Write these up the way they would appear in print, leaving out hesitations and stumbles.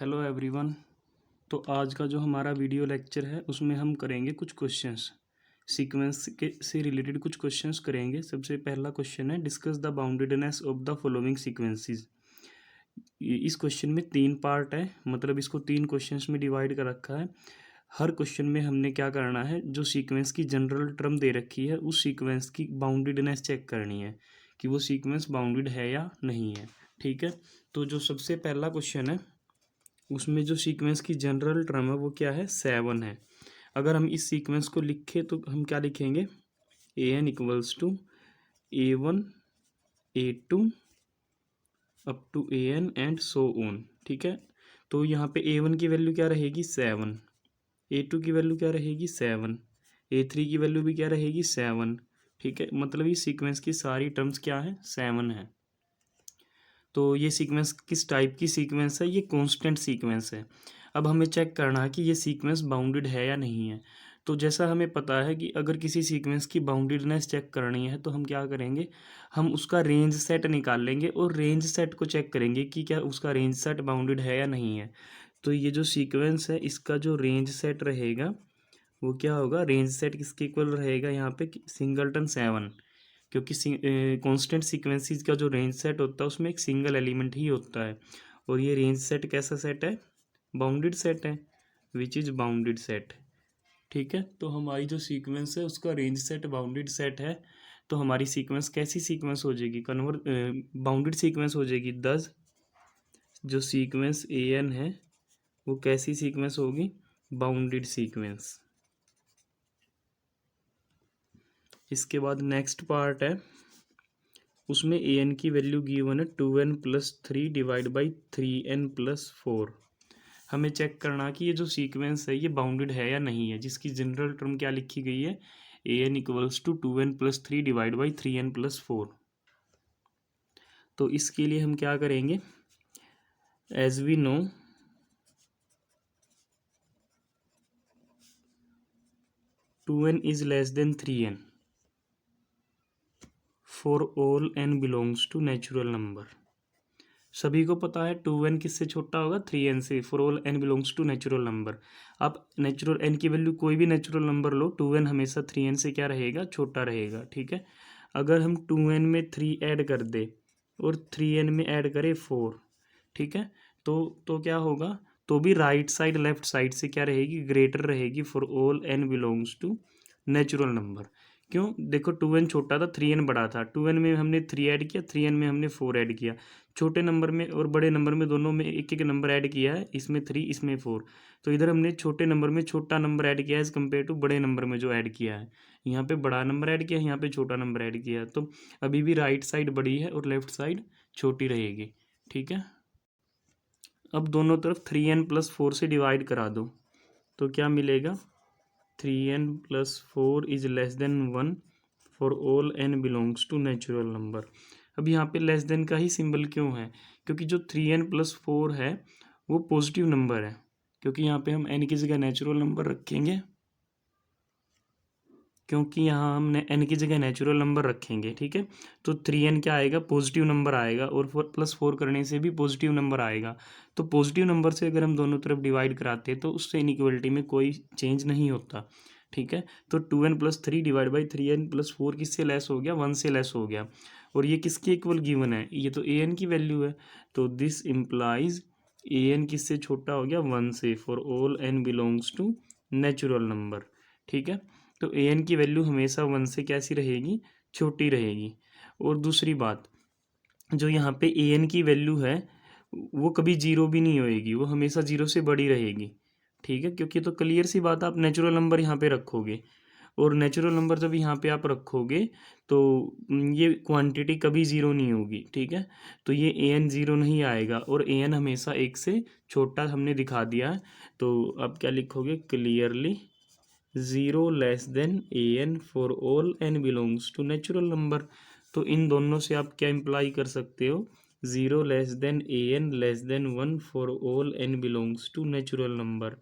Hello everyone. तो आज का जो हमारा वीडियो लेक्चर है उसमें हम करेंगे कुछ क्वेश्चंस, सीक्वेंस के से रिलेटेड कुछ क्वेश्चंस करेंगे। सबसे पहला क्वेश्चन है discuss the boundedness of the following sequences. इस क्वेश्चन में 3 पार्ट है, मतलब इसको 3 क्वेश्चंस में डिवाइड कर रखा है। हर क्वेश्चन में हमने क्या करना है, जो सीक्वेंस की जनरल टर्म दे रखी है उस सीक्वेंस की बाउंडेडनेस चेक करनी है कि वो सीक्वेंस बाउंडेड है या नहीं है। ठीक है, तो जो सबसे पहला क्वेश्चन है उसमें जो सीक्वेंस की जनरल टर्म है वो क्या है, 7 है। अगर हम इस सीक्वेंस को लिखें तो हम क्या लिखेंगे, A N equals to A1 A2 up to AN and so on. ठीक है, तो यहाँ पे A1 की वैल्यू क्या रहेगी 7, A2 की वैल्यू क्या रहेगी 7, A3 की वैल्यू भी क्या रहेगी 7। ठीक है, मतलब ये सीक्वेंस की सारी टर्म्स क्या है 7 है। तो ये सीक्वेंस किस टाइप की सीक्वेंस है, ये कांस्टेंट सीक्वेंस है। अब हमें चेक करना है कि ये सीक्वेंस बाउंडेड है या नहीं है। तो जैसा हमें पता है कि अगर किसी सीक्वेंस की बाउंडेडनेस चेक करनी है तो हम क्या करेंगे, हम उसका रेंज सेट निकाल लेंगे और रेंज सेट को चेक करेंगे कि क्या उसका रेंज सेट बाउंडेड है या नहीं है। तो ये जो सीक्वेंस है इसका जो रेंज सेट रहेगा वो क्या होगा, रेंज सेट किसके इक्वल रहेगा यहाँ पे, सिंगलटन 7। क्योंकि कांस्टेंट सीक्वेंसेस का जो रेंज सेट होता है उसमें एक सिंगल एलिमेंट ही होता है, और ये रेंज सेट कैसा सेट है, बाउंडेड सेट है, विच इज़ बाउंडेड सेट। ठीक है, तो हमारी जो सीक्वेंस है उसका रेंज सेट बाउंडेड सेट है। तो हमारी सीक्वेंस कैसी सीक्वेंस हो जाएगी, बाउंडेड सीक्वेंस हो जाएगी। 10 जो सीक्वेंस AN है वो कैसी सीक्वेंस होगी, बाउंडेड सीक्वेंस। इसके बाद नेक्स्ट पार्ट है, उसमें AN की वैल्यू गिवन है 2n+3 डिवाइड बाई 3n+4। हमें चेक करना कि ये जो सीक्वेंस है ये बाउंडेड है या नहीं है, जिसकी जनरल टर्म क्या लिखी गई है, AN equals to 2n+3 divide by 3n+4। तो इसके लिए हम क्या करेंगे, as we know 2n is less than 3n for all n belongs to natural number. सभी को पता है 2n किससे छोटा होगा, 3n से, for all n belongs to natural number. आप नेचुरल n की वैल्यू कोई भी नेचुरल नंबर लो, 2n हमेशा 3n से क्या रहेगा, छोटा रहेगा। ठीक है, अगर हम 2n में 3 ऐड कर दे और 3n में ऐड करें 4, ठीक है, तो क्या होगा, तो भी राइट साइड लेफ्ट साइड से क्या रहेगी, ग्रेटर रहेगी for all n belongs to natural number. क्यों, देखो 2n छोटा था 3n बड़ा था, 2n में हमने 3 ऐड किया, 3n में हमने 4 ऐड किया। छोटे नंबर में और बड़े नंबर में दोनों में एक एक नंबर ऐड किया है, इसमें 3 इसमें 4। तो इधर हमने छोटे नंबर में छोटा नंबर ऐड किया है एज कम्पेयर टू बड़े नंबर में जो ऐड किया है। यहाँ पे बड़ा नंबर ऐड किया है, यहाँ पे छोटा नंबर ऐड किया है। तो अभी भी राइट साइड बड़ी है और लेफ्ट साइड छोटी रहेगी। ठीक है, अब दोनों तरफ 3n+4 से डिवाइड करा दो तो क्या मिलेगा, 3n+4 is less than 1 for all n belongs to natural number. अब यहाँ पे लेस देन का ही सिंबल क्यों है, क्योंकि जो 3n+4 है वो पॉजिटिव नंबर है, क्योंकि यहाँ पे हम n की जगह नेचुरल नंबर रखेंगे, क्योंकि यहाँ हमने n की जगह नेचुरल नंबर रखेंगे। ठीक है, तो 3n क्या आएगा, पॉजिटिव नंबर आएगा, और 4+4 करने से भी पॉजिटिव नंबर आएगा। तो पॉजिटिव नंबर से अगर हम दोनों तरफ डिवाइड कराते हैं तो उससे इनइक्वलिटी में कोई चेंज नहीं होता। ठीक है, तो 2n+3 डिवाइड बाई 3n+4 किससे लेस हो गया, 1 से लेस हो गया। और ये किसके इक्वल गिवन है, ये तो an की वैल्यू है, तो दिस इम्प्लाइज an किससे छोटा हो गया, 1 से, for all n belongs to natural number. ठीक है, तो an की वैल्यू हमेशा 1 से कैसी रहेगी, छोटी रहेगी। और दूसरी बात, जो यहाँ पे an की वैल्यू है वो कभी 0 भी नहीं होएगी, वो हमेशा 0 से बड़ी रहेगी। ठीक है, क्योंकि तो क्लियर सी बात, आप नेचुरल नंबर यहाँ पे रखोगे, और नेचुरल नंबर जब यहाँ पे आप रखोगे तो ये क्वांटिटी कभी 0 नहीं होगी। ठीक है, तो ये an 0 नहीं आएगा, और an हमेशा 1 से छोटा हमने दिखा दिया है। तो अब क्या लिखोगे, clearly 0 less than an for all n belongs to natural number. तो इन दोनों से आप क्या इम्प्लाई कर सकते हो, 0 less than an less than 1 for all n belongs to natural number.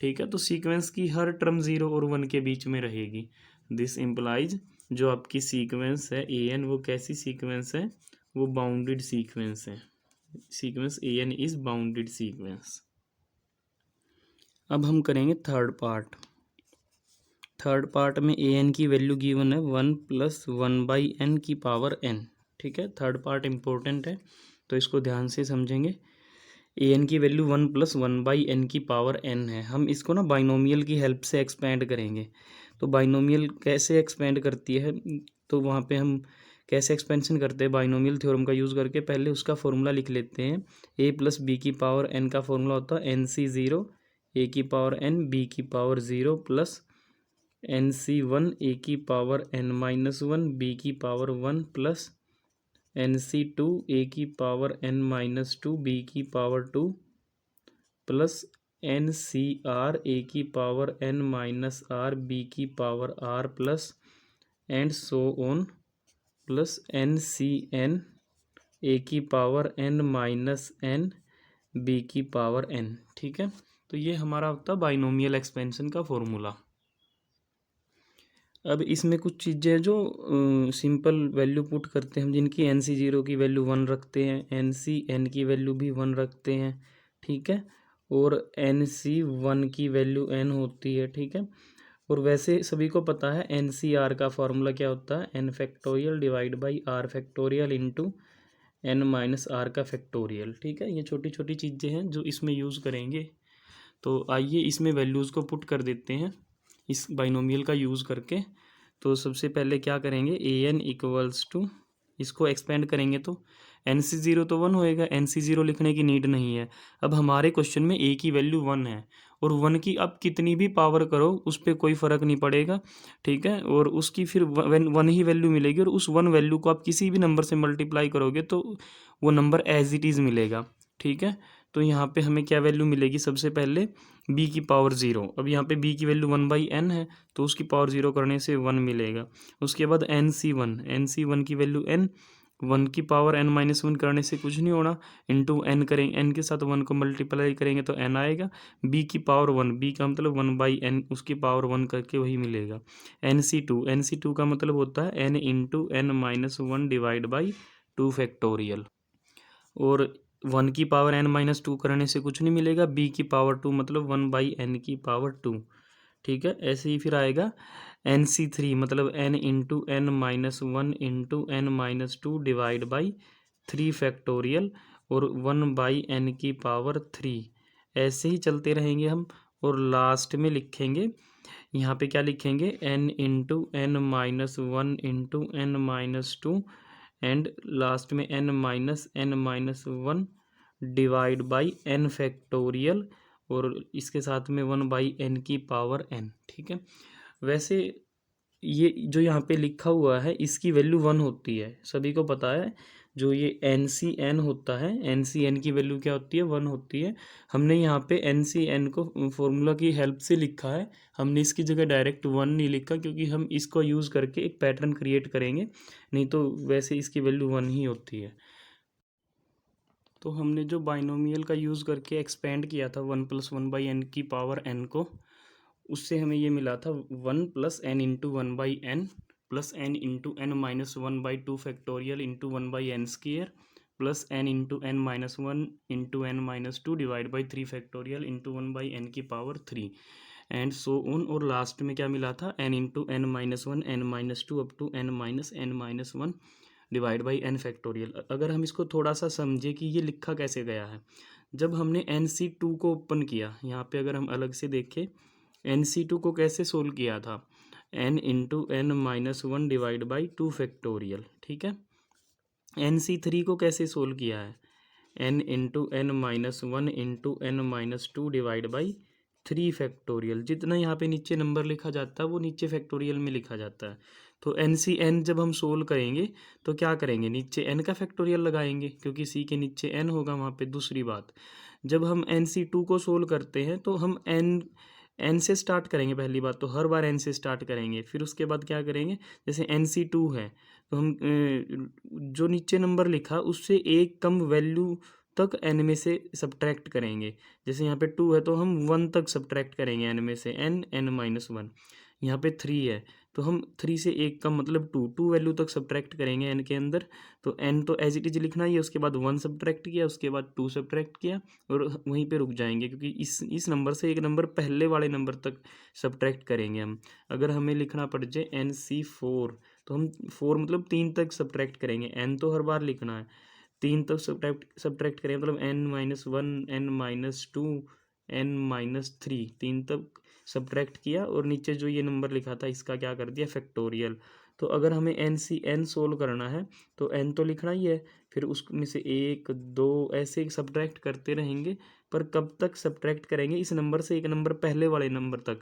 ठीक है, तो सीक्वेंस की हर टर्म 0 और 1 के बीच में रहेगी। दिस इम्प्लाइज जो आपकी सीक्वेंस है an वो कैसी सीक्वेंस है, वो बाउंडेड सीक्वेंस है। Sequence an is bounded sequence. अब हम करेंगे थर्ड पार्ट में ए एन की वैल्यू गिवन है 1+1/n की पावर n। ठीक है, थर्ड पार्ट इम्पोर्टेंट है तो इसको ध्यान से समझेंगे। ए एन की वैल्यू 1+1/n की पावर n है। हम इसको ना बाइनोमियल की हेल्प से एक्सपेंड करेंगे। तो बाइनोमियल कैसे एक्सपेंड करती है, तो वहाँ पे हम कैसे एक्सपेंशन करते हैं बाइनोमियल थ्योरम का यूज़ करके, पहले उसका फॉर्मूला लिख लेते हैं। a+b की पावर n का फॉर्मूला होता है nc0 a की पावर n b की पावर 0 प्लस nc1 a की पावर n-1 b की पावर 1 प्लस nc2 a की पावर n-2 b की पावर 2 प्लस ncr a की पावर n-r b की power r plus and so on plus ncn a की power n-n b की power n। ठीक है, तो ये हमारा होता है बाइनोमियल एक्सपेंशन का फॉर्मूला। अब इसमें कुछ चीज़ें जो सिंपल वैल्यू पुट करते हैं हम, जिनकी nc0 की वैल्यू 1 रखते हैं, ncn की वैल्यू भी 1 रखते हैं। ठीक है, और nc1 की वैल्यू n होती है। ठीक है, और वैसे सभी को पता है ncr का फॉर्मूला क्या होता है, n factorial divide by r factorial into n-r का फैक्टोरियल। ठीक है, ये छोटी छोटी चीज़ें हैं जो इसमें यूज़ करेंगे। तो आइए इसमें वैल्यूज़ को पुट कर देते हैं इस बाइनोमियल का यूज़ करके। तो सबसे पहले क्या करेंगे, ए एन इक्वल्स टू, इसको एक्सपेंड करेंगे तो nc0 तो 1 होएगा, nc0 लिखने की नीड नहीं है। अब हमारे क्वेश्चन में a की वैल्यू 1 है और 1 की अब कितनी भी पावर करो उस पर कोई फ़र्क नहीं पड़ेगा। ठीक है, और उसकी फिर 1 ही वैल्यू मिलेगी और उस 1 वैल्यू को आप किसी भी नंबर से मल्टीप्लाई करोगे तो वो नंबर एज इट इज़ मिलेगा। ठीक है, तो यहाँ पे हमें क्या वैल्यू मिलेगी, सबसे पहले b की पावर 0। अब यहाँ पे b की वैल्यू 1/n है तो उसकी पावर 0 करने से 1 मिलेगा। उसके बाद nc1 की वैल्यू n, 1 की पावर n-1 करने से कुछ नहीं होना, इंटू n करेंगे, n के साथ 1 को मल्टीप्लाई करेंगे तो n आएगा। b की पावर 1, b का मतलब 1/n, उसकी पावर 1 करके वही मिलेगा। nc2 का मतलब होता है n into n-1 divide by 2 factorial, और 1 की पावर n-2 करने से कुछ नहीं मिलेगा, b की पावर 2 मतलब 1/n की पावर 2। ठीक है, ऐसे ही फिर आएगा nc3 मतलब n into n-1 into n-2 divide by 3 factorial और 1/n की पावर 3। ऐसे ही चलते रहेंगे हम और लास्ट में लिखेंगे, यहाँ पे क्या लिखेंगे, n into n-1 into n-2 and last में n-1 divide by n factorial और इसके साथ में 1/n की पावर n। ठीक है, वैसे ये जो यहाँ पे लिखा हुआ है इसकी वैल्यू 1 होती है, सभी को पता है। जो ये NCN होता है, NCN की वैल्यू क्या होती है, 1 होती है। हमने यहाँ पे NCN को फॉर्मूला की हेल्प से लिखा है, हमने इसकी जगह डायरेक्ट 1 नहीं लिखा क्योंकि हम इसको यूज़ करके एक पैटर्न क्रिएट करेंगे, नहीं तो वैसे इसकी वैल्यू 1 ही होती है। तो हमने जो बाइनोमियल का यूज़ करके एक्सपेंड किया था 1+1/n की पावर n को, उससे हमें ये मिला था 1 + n into 1/n plus n into n-1/2 factorial into 1/n² plus n into n-1 into n-2 divide by 3 factorial into 1/n की पावर 3 एंड सो ऑन। और लास्ट में क्या मिला था, n into n-1 n-2 up to n-1 divide by n factorial. अगर हम इसको थोड़ा सा समझे कि ये लिखा कैसे गया है, जब हमने nc2 को ओपन किया, यहाँ पे अगर हम अलग से देखें nc2 को कैसे सोल्व किया था, n into n-1 divide by 2 factorial. ठीक है, nc3 को कैसे सोल्व किया है, n into n-1 into n-2 divide by 3 factorial. जितना यहाँ पे नीचे नंबर लिखा जाता है वो नीचे फैक्टोरियल में लिखा जाता है। तो NCN जब हम सोल्व करेंगे तो क्या करेंगे, नीचे n का फैक्टोरियल लगाएंगे क्योंकि c के नीचे n होगा वहाँ पे। दूसरी बात, जब हम NC2 को सोल्व करते हैं तो हम n से स्टार्ट करेंगे, पहली बात तो हर बार n से स्टार्ट करेंगे। फिर उसके बाद क्या करेंगे, जैसे NC2 है तो हम जो नीचे नंबर लिखा उससे एक कम वैल्यू तक n में से सब्ट्रैक्ट करेंगे। जैसे यहाँ पे 2 है तो हम 1 तक सब्ट्रैक्ट करेंगे n में से, n n-1। यहाँ पे 3 है तो हम 3 से 1 का मतलब 2 वैल्यू तक सब्ट्रैक्ट करेंगे एन के अंदर। तो एन तो एज इट इज लिखना ही है, उसके बाद 1 सब्ट्रैक्ट किया, उसके बाद 2 सब्ट्रैक्ट किया और वहीं पे रुक जाएंगे, क्योंकि इस नंबर से एक नंबर पहले वाले नंबर तक सब्ट्रैक्ट करेंगे हम। अगर हमें लिखना पड़ जाए NC4, तो हम 4 मतलब 3 तक सब्ट्रैक्ट करेंगे। एन तो हर बार लिखना है, 3 तक सब्ट्रैक्ट करें मतलब n-1 n-2 n-3, 3 तक सब्ट्रैक्ट किया और नीचे जो ये नंबर लिखा था इसका क्या कर दिया, फैक्टोरियल। तो अगर हमें n सोल्व करना है तो n तो लिखना ही है, फिर उसमें से 1 2 ऐसे सब्ट्रैक्ट करते रहेंगे। पर कब तक सब्ट्रैक्ट करेंगे, इस नंबर से एक नंबर पहले वाले नंबर तक।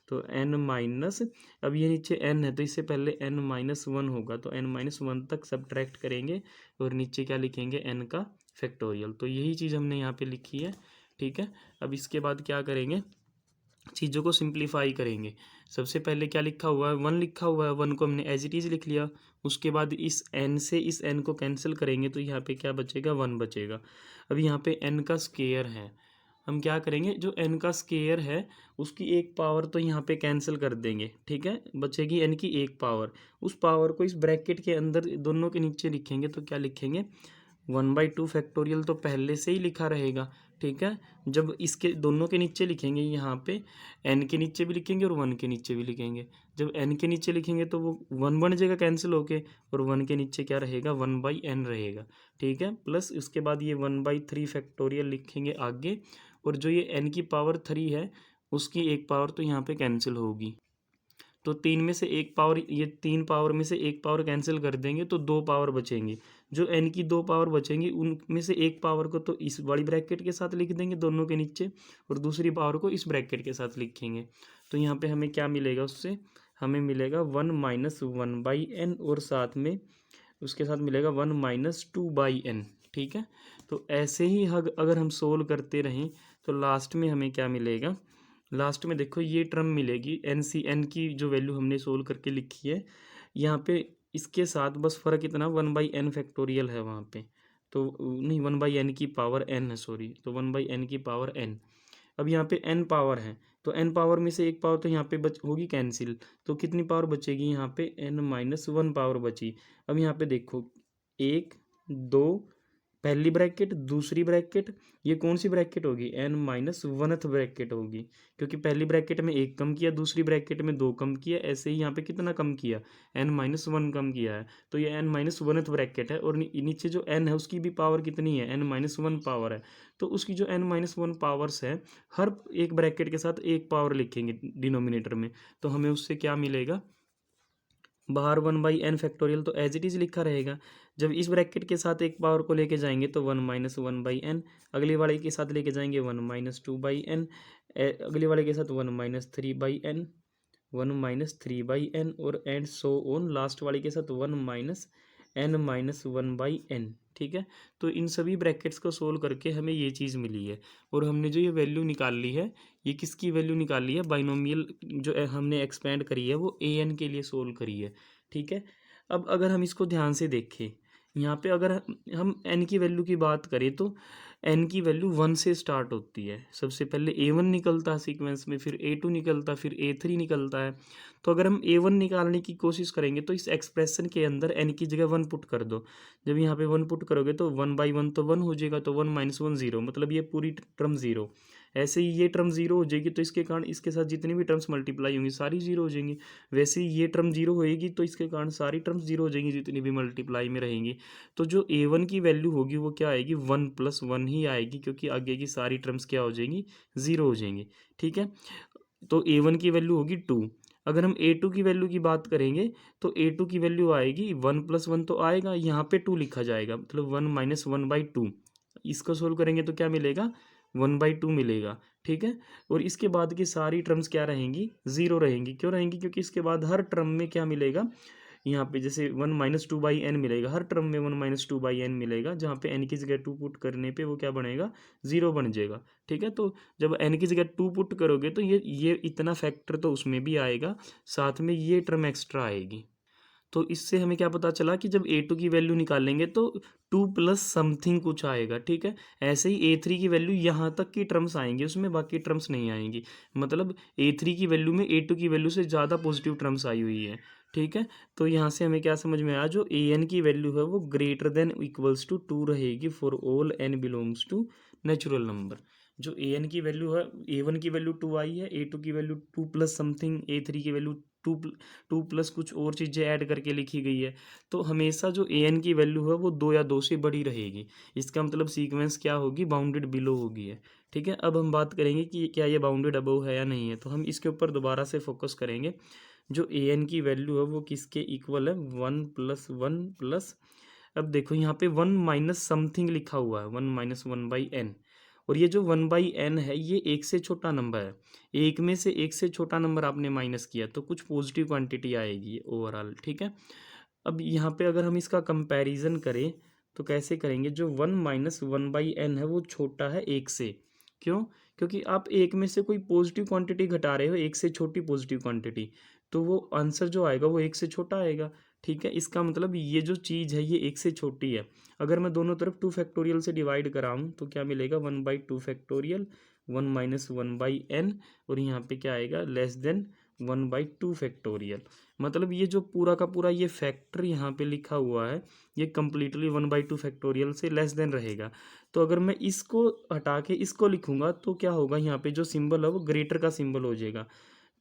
तो n माइनस, अब ये नीचे n है तो इससे पहले n-1 होगा, तो n-1 तक सब्ट्रैक्ट करेंगे और नीचे क्या लिखेंगे, n का फैक्टोरियल। तो यही चीज़ हमने यहाँ पे लिखी है, ठीक है। अब इसके बाद क्या करेंगे, चीज़ों को सिंप्लीफाई करेंगे। सबसे पहले क्या लिखा हुआ है, 1 लिखा हुआ है, 1 को हमने एज इट इज़ लिख लिया। उसके बाद इस n से इस n को कैंसिल करेंगे तो यहाँ पे क्या बचेगा, 1 बचेगा। अब यहाँ पे n का स्क्वायर है, हम क्या करेंगे, जो n का स्क्वायर है उसकी एक पावर तो यहाँ पे कैंसिल कर देंगे, ठीक है। बचेगी n की एक पावर, उस पावर को इस ब्रैकेट के अंदर दोनों के नीचे लिखेंगे तो क्या लिखेंगे, 1/2 फैक्टोरियल तो पहले से ही लिखा रहेगा, ठीक है। जब इसके दोनों के नीचे लिखेंगे, यहाँ पे n के नीचे भी लिखेंगे और 1 के नीचे भी लिखेंगे। जब n के नीचे लिखेंगे तो वो 1 बन जाएगा कैंसिल होके, और 1 के नीचे क्या रहेगा, 1/n रहेगा, ठीक है। प्लस उसके बाद ये 1/3 फैक्टोरियल लिखेंगे आगे, और जो ये n की पावर 3 है उसकी एक पावर तो यहाँ पे कैंसिल होगी। तो 3 में से एक पावर, ये 3 पावर में से एक पावर कैंसिल कर देंगे तो 2 पावर बचेंगी। जो n की 2 पावर बचेंगी उनमें से एक पावर को तो इस वाली ब्रैकेट के साथ लिख देंगे दोनों के नीचे, और दूसरी पावर को इस ब्रैकेट के साथ लिखेंगे। तो यहाँ पे हमें क्या मिलेगा, उससे हमें मिलेगा 1-1/n, और साथ में उसके साथ मिलेगा 1-2/n, ठीक है। तो ऐसे ही अगर हम सोल्व करते रहें तो लास्ट में हमें क्या मिलेगा, लास्ट में देखो ये टर्म मिलेगी, n की जो वैल्यू हमने सोल्व करके लिखी है यहाँ पे, इसके साथ बस फ़र्क इतना 1/n फैक्टोरियल है वहाँ पे, तो नहीं 1/n की पावर n है, सॉरी, तो 1/n की पावर n। अब यहाँ पे n पावर है तो n पावर में से एक पावर तो यहाँ पे होगी कैंसिल, तो कितनी पावर बचेगी, यहाँ पे n-1 पावर बची। अब यहाँ पे देखो 1 2, पहली ब्रैकेट दूसरी ब्रैकेट, ये कौन सी ब्रैकेट होगी, n-1th ब्रैकेट होगी, क्योंकि पहली ब्रैकेट में 1 कम किया, दूसरी ब्रैकेट में 2 कम किया, ऐसे ही यहाँ पे कितना कम किया, n-1 कम किया है, तो ये n-1th ब्रैकेट है। और नीचे जो n है उसकी भी पावर कितनी है, n-1 पावर है। तो उसकी जो n-1 पावर्स है, हर एक ब्रैकेट के साथ एक पावर लिखेंगे डिनोमिनेटर में, तो हमें उससे क्या मिलेगा, बाहर 1/n फैक्टोरियल तो एज इट इज़ लिखा रहेगा। जब इस ब्रैकेट के साथ एक पावर को लेके जाएंगे तो 1-1/n, अगले वाले के साथ लेके जाएंगे 1-2/n, अगले वाले के साथ 1-3/n, 1-3/n, और एंड सो ऑन, लास्ट वाले के साथ 1-n-1/n, ठीक है। तो इन सभी ब्रैकेट्स को सोल्व करके हमें ये चीज़ मिली है, और हमने जो ये वैल्यू निकाल ली है, ये किसकी वैल्यू निकाली है, बाइनोमियल जो हमने एक्सपेंड करी है वो an के लिए सोल्व करी है, ठीक है। अब अगर हम इसको ध्यान से देखें, यहाँ पे अगर हम n की वैल्यू की बात करें तो n की वैल्यू 1 से स्टार्ट होती है। सबसे पहले a1 निकलता है सीक्वेंस में, फिर a2 निकलता है, फिर a3 निकलता है। तो अगर हम a1 निकालने की कोशिश करेंगे तो इस एक्सप्रेशन के अंदर n की जगह 1 पुट कर दो। जब यहाँ पे 1 पुट करोगे तो 1/1 तो 1 हो जाएगा, तो 1-1 0, मतलब ये पूरी टर्म 0। ऐसे ही ये टर्म 0 हो जाएगी तो इसके कारण इसके साथ जितनी भी टर्म्स मल्टीप्लाई होंगी सारी 0 हो जाएंगी। वैसे ही ये टर्म 0 होएगी तो इसके कारण सारी टर्म्स 0 हो जाएंगी जितनी भी मल्टीप्लाई में रहेंगी। तो जो a1 की वैल्यू होगी वो क्या आएगी, 1+1 ही आएगी, क्योंकि आगे की सारी टर्म्स क्या हो जाएंगी, 0 हो जाएंगी, ठीक है। तो a1 की वैल्यू होगी 2। अगर हम a2 की वैल्यू की बात करेंगे तो a2 की वैल्यू आएगी 1+1 तो आएगा, यहाँ पे 2 लिखा जाएगा, मतलब 1-1/2। इसको सोल्व करेंगे तो क्या मिलेगा, 1/2 मिलेगा, ठीक है। और इसके बाद की सारी टर्म्स क्या रहेंगी, 0 रहेंगी। क्यों रहेंगी, क्योंकि इसके बाद हर टर्म में क्या मिलेगा, यहाँ पे जैसे 1-2/n मिलेगा, हर टर्म में 1-2/n मिलेगा, जहाँ पे n की जगह 2 पुट करने पे वो क्या बनेगा, 0 बन जाएगा, ठीक है। तो जब n की जगह 2 पुट करोगे तो ये इतना फैक्टर तो उसमें भी आएगा, साथ में ये टर्म एक्स्ट्रा आएगी। तो इससे हमें क्या पता चला कि जब A2 की वैल्यू निकालेंगे तो 2 प्लस समथिंग कुछ आएगा, ठीक है। ऐसे ही A3 की वैल्यू यहाँ तक की टर्म्स आएंगी, उसमें बाकी टर्म्स नहीं आएंगी। मतलब A3 की वैल्यू में A2 की वैल्यू से ज़्यादा पॉजिटिव टर्म्स आई हुई है, ठीक है। तो यहाँ से हमें क्या समझ में आया, जो an की वैल्यू है वो ग्रेटर देन इक्वल्स टू 2 रहेगी for all n belongs to natural number. जो an की वैल्यू है, a1 की वैल्यू 2 आई है, a2 की वैल्यू 2 प्लस समथिंग, a3 की वैल्यू 2 प्लस कुछ और चीज़ें ऐड करके लिखी गई है। तो हमेशा जो an की वैल्यू है वो 2 या 2 से बड़ी रहेगी। इसका मतलब सीक्वेंस क्या होगी, बाउंडेड बिलो होगी है, ठीक है। अब हम बात करेंगे कि क्या ये बाउंडेड अबव है या नहीं है। तो हम इसके ऊपर दोबारा से फोकस करेंगे। जो an की वैल्यू है वो किसके इक्वल है, 1 + 1 प्लस, अब देखो यहाँ पे 1 माइनस समथिंग लिखा हुआ है, 1 - 1/n। और ये जो 1/n है ये एक से छोटा नंबर है, एक में से एक से छोटा नंबर आपने माइनस किया तो कुछ पॉजिटिव क्वांटिटी आएगी ओवरऑल, ठीक है। अब यहाँ पे अगर हम इसका कंपैरिजन करें तो कैसे करेंगे, जो 1 - 1/n है वो छोटा है एक से। क्यों? क्योंकि आप एक में से कोई पॉजिटिव क्वांटिटी घटा रहे हो, एक से छोटी पॉजिटिव क्वांटिटी, तो वो आंसर जो आएगा वो एक से छोटा आएगा, ठीक है। इसका मतलब ये जो चीज़ है ये एक से छोटी है। अगर मैं दोनों तरफ 2 फैक्टोरियल से डिवाइड कराऊँ तो क्या मिलेगा, 1/2 फैक्टोरियल, 1 - 1/n, और यहाँ पे क्या आएगा, लेस देन 1/2 फैक्टोरियल। मतलब ये जो पूरा का पूरा ये फैक्टर यहाँ पे लिखा हुआ है ये कम्प्लीटली 1/2 फैक्टोरियल से लेस देन रहेगा। तो अगर मैं इसको हटा के इसको लिखूंगा तो क्या होगा, यहाँ पे जो सिंबल है वो ग्रेटर का सिंबल हो जाएगा,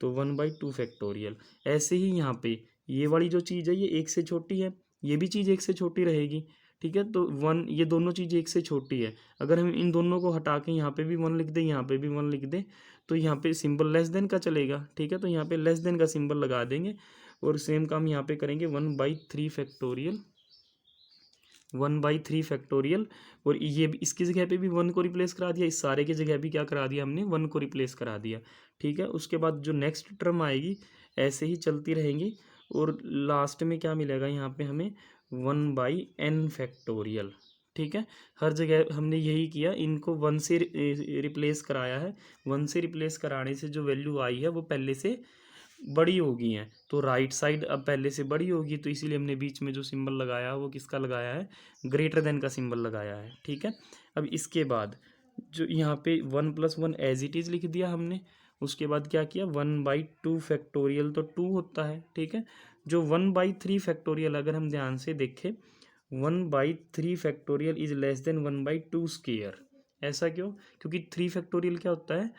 तो 1/2 फैक्टोरियल। ऐसे ही यहाँ पे ये वाली जो चीज़ है ये एक से छोटी है, ये भी चीज़ एक से छोटी रहेगी, ठीक है। तो 1, ये दोनों चीज़ एक से छोटी है। अगर हम इन दोनों को हटा के यहाँ पे भी 1 लिख दें, यहाँ पे भी 1 लिख दें, तो यहाँ पे सिंबल लेस देन का चलेगा, ठीक है। तो यहाँ पे लेस देन का सिंबल लगा देंगे और सेम काम यहाँ पे करेंगे, 1/3 फैक्टोरियल, 1/3 फैक्टोरियल। और ये भी इसकी जगह पे भी 1 को रिप्लेस करा दिया, इस सारे की जगह भी क्या करा दिया हमने, 1 को रिप्लेस करा दिया, ठीक है। उसके बाद जो नेक्स्ट टर्म आएगी ऐसे ही चलती रहेंगी और लास्ट में क्या मिलेगा यहाँ पे हमें, 1/n फैक्टोरियल, ठीक है। हर जगह हमने यही किया, इनको 1 से रिप्लेस कराया है। 1 से रिप्लेस कराने से जो वैल्यू आई है वो पहले से बड़ी हो गई हैं, तो राइट साइड अब पहले से बड़ी होगी, तो इसीलिए हमने बीच में जो सिंबल लगाया है वो किसका लगाया है, ग्रेटर देन का सिंबल लगाया है, ठीक है। अब इसके बाद जो यहाँ पे 1 + 1 एज इट इज़ लिख दिया हमने। उसके बाद क्या किया, 1/2 फैक्टोरियल तो 2 होता है, ठीक है। जो 1/3 फैक्टोरियल अगर हम ध्यान से देखें, 1/3 factorial is less then 1/2 square. ऐसा क्यों? क्योंकि 3 फैक्टोरियल क्या होता है,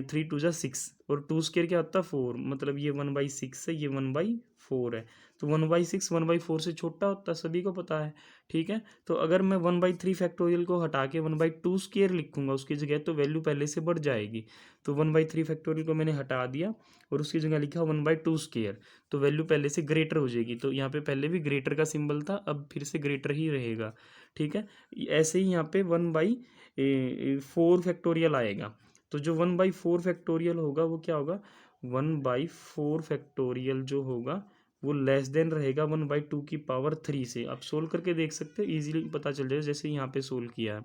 3 × 2 = 6, और 2 स्क्वेयर क्या होता है 4, मतलब ये 1/6 है, ये 1/4 है। तो 1/6 1/4 से छोटा होता है, सभी को पता है, ठीक है। तो अगर मैं 1/3 फैक्टोरियल को हटा के 1/2 स्क्वेयर लिखूंगा उसकी जगह, तो वैल्यू पहले से बढ़ जाएगी। तो 1/3 फैक्टोरियल को मैंने हटा दिया और उसकी जगह लिखा 1/2 स्क्वेयर, तो वैल्यू पहले से ग्रेटर हो जाएगी। तो यहाँ पे पहले भी ग्रेटर का सिंबल था, अब फिर से ग्रेटर ही रहेगा, ठीक है। ऐसे ही यहाँ पे 1/4 फैक्टोरियल आएगा। तो जो 1/4 फैक्टोरियल होगा वो क्या होगा, 1/4 फैक्टोरियल जो होगा वो लेस देन रहेगा 1/2 की पावर 3 से। आप सोल्व करके देख सकते हो, इजीली पता चल जाएगा, जैसे यहाँ पे सोल्व किया है।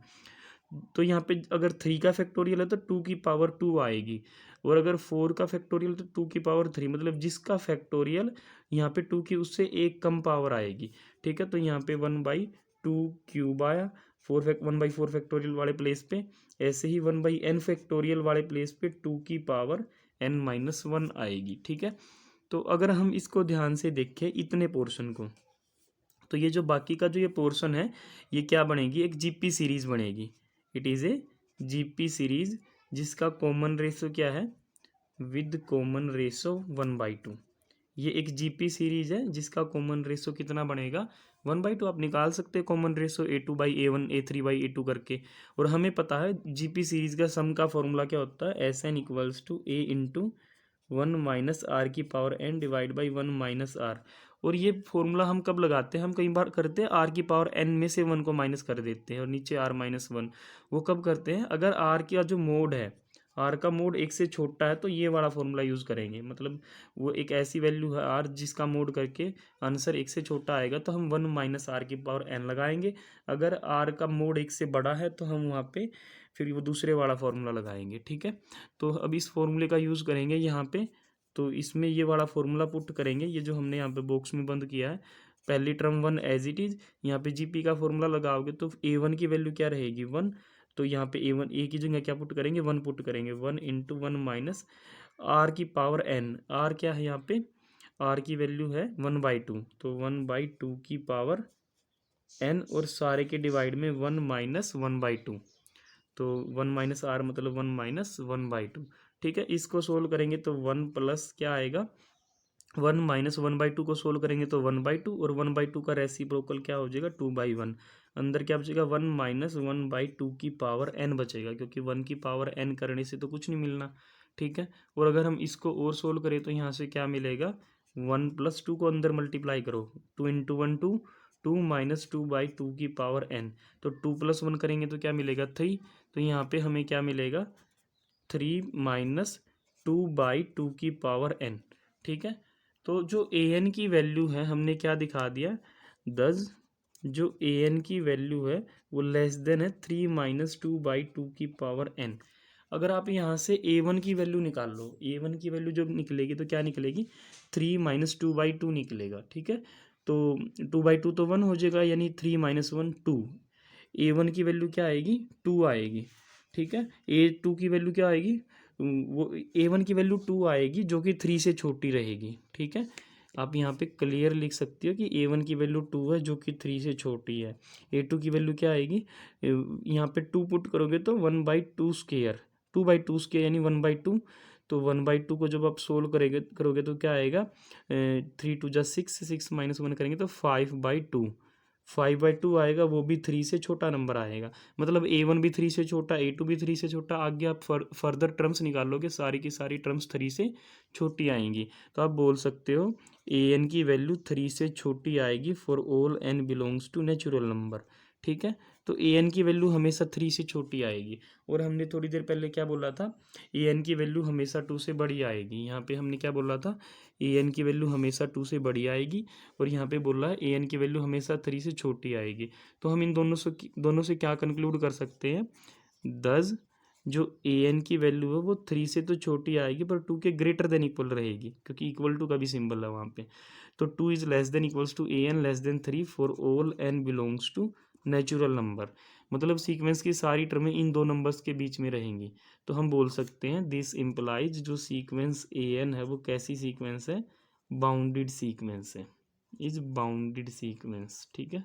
तो यहाँ पे अगर 3 का फैक्टोरियल है तो 2 की पावर 2 आएगी, और अगर 4 का फैक्टोरियल तो 2 की पावर 3, मतलब जिसका फैक्टोरियल यहाँ पे 2 की उससे एक कम पावर आएगी, ठीक है। तो यहाँ पे 1/2 क्यूब आया 1/4 फैक्टोरियल वाले प्लेस पे। ऐसे ही 1/n फैक्टोरियल वाले प्लेस पे 2 की पावर n-1 आएगी, ठीक है। तो अगर हम इसको ध्यान से देखें इतने पोर्शन को, तो ये जो बाकी का जो ये पोर्शन है ये क्या बनेगी, एक जीपी सीरीज बनेगी। It is a GP series जिसका कॉमन रेशो क्या है, विद कॉमन रेशो 1/2। ये एक जीपी सीरीज है जिसका कॉमन रेशो कितना बनेगा, 1/2। आप निकाल सकते हैं कॉमन रेशो A2/A1 A3/A2 करके। और हमें पता है जीपी सीरीज का सम का फॉर्मूला क्या होता है, SN = A × 1 - r की power n divide by 1 - r। और ये फॉर्मूला हम कब लगाते हैं, हम कई बार करते हैं r की पावर n में से 1 को माइनस कर देते हैं और नीचे r-1। वो कब करते हैं, अगर r का जो मोड है, r का मोड 1 से छोटा है तो ये वाला फॉर्मूला यूज़ करेंगे। मतलब वो एक ऐसी वैल्यू है r जिसका मोड करके आंसर 1 से छोटा आएगा तो हम 1 - r की पावर n लगाएंगे। अगर r का मोड 1 से बड़ा है तो हम वहाँ पे फिर वो दूसरे वाला फॉर्मूला लगाएंगे, ठीक है। तो अब इस फॉर्मूले का यूज़ करेंगे यहाँ पे। तो इसमें ये वाला फॉर्मूला पुट करेंगे, ये जो हमने यहाँ पे बॉक्स में बंद किया है, पहली टर्म 1 एज इट इज़, यहाँ पे जीपी का फॉर्मूला लगाओगे तो a1 की वैल्यू क्या रहेगी 1, तो यहाँ पे a की जगह क्या पुट करेंगे 1 पुट करेंगे, 1 इंटू 1 माइनस r की पावर n, r क्या है यहाँ पे, r की वैल्यू है 1/2, तो 1/2 की पावर n और सारे के डिवाइड में 1 माइनस 1/2, तो 1 माइनस आर मतलब 1 माइनस 1/2। ठीक है, इसको सोल्व करेंगे तो 1 प्लस क्या आएगा 1 माइनस 1/2 को सोल्व करेंगे तो 1/2, और 1/2 का रेसिप्रोकल क्या हो जाएगा 2/1, अंदर क्या बचेगा 1 माइनस 1/2 की पावर n बचेगा, क्योंकि 1 की पावर n करने से तो कुछ नहीं मिलना। ठीक है, और अगर हम इसको और सोल्व करें तो यहाँ से क्या मिलेगा 1 प्लस 2 को अंदर मल्टीप्लाई करो, 2 इंटू 1 2, 2 माइनस 2/2 की पावर n, तो 2 प्लस 1 करेंगे तो क्या मिलेगा 3, तो यहाँ पे हमें क्या मिलेगा 3 माइनस 2/2 की पावर n। ठीक है, तो जो ए एन की वैल्यू है हमने क्या दिखा दिया 10, जो ए एन की वैल्यू है वो लेस देन है 3 माइनस 2/2 की पावर n। अगर आप यहाँ से ए वन की वैल्यू निकाल लो, ए वन की वैल्यू जब निकलेगी तो क्या निकलेगी 3 माइनस 2/2 निकलेगा। ठीक है, तो 2/2 तो 1 हो जाएगा, यानी 3 माइनस 1 2, ए वन की वैल्यू क्या आएगी 2 आएगी। ठीक है, ए टू की वैल्यू क्या आएगी, वो ए वन की वैल्यू 2 आएगी जो कि 3 से छोटी रहेगी। ठीक है, आप यहाँ पे क्लियर लिख सकते हो कि ए वन की वैल्यू 2 है जो कि 3 से छोटी है। ए टू की वैल्यू क्या आएगी, यहाँ पे 2 पुट करोगे तो 1/2 स्क्वेयर, 2/2 स्क्वेयर यानी 1/2, तो 1/2 को जब आप सोल्व करोगे तो क्या आएगा 3 2 जा 6, 6 माइनस 1 करेंगे तो 5/2, 5/2 आएगा, वो भी 3 से छोटा नंबर आएगा। मतलब ए वन भी 3 से छोटा, ए टू भी 3 से छोटा, आगे आप फर्दर टर्म्स निकालोगे सारी की सारी टर्म्स 3 से छोटी आएंगी, तो आप बोल सकते हो ए एन की वैल्यू 3 से छोटी आएगी for all n belongs to natural number. ठीक है, तो ए एन की वैल्यू हमेशा 3 से छोटी आएगी, और हमने थोड़ी देर पहले क्या बोला था ए एन की वैल्यू हमेशा 2 से बड़ी आएगी। यहाँ पे हमने क्या बोला था ए एन की वैल्यू हमेशा 2 से बड़ी आएगी, और यहाँ पे बोल रहा है ए एन की वैल्यू हमेशा 3 से छोटी आएगी। तो हम इन दोनों से क्या कंक्लूड कर सकते हैं 10, जो ए एन की वैल्यू है वो 3 से तो छोटी आएगी पर 2 के ग्रेटर देन इक्वल रहेगी, क्योंकि इक्वल टू का भी सिंबल है वहाँ पे। तो 2 is less than equals to a n less than 3 for all n belongs to natural number, मतलब सीक्वेंस की सारी टर्में इन दो नंबर्स के बीच में रहेंगी। तो हम बोल सकते हैं दिस इम्प्लाइज जो सीक्वेंस ए एन है वो कैसी सीक्वेंस है, बाउंडेड सीक्वेंस है, इज बाउंडेड सीक्वेंस। ठीक है।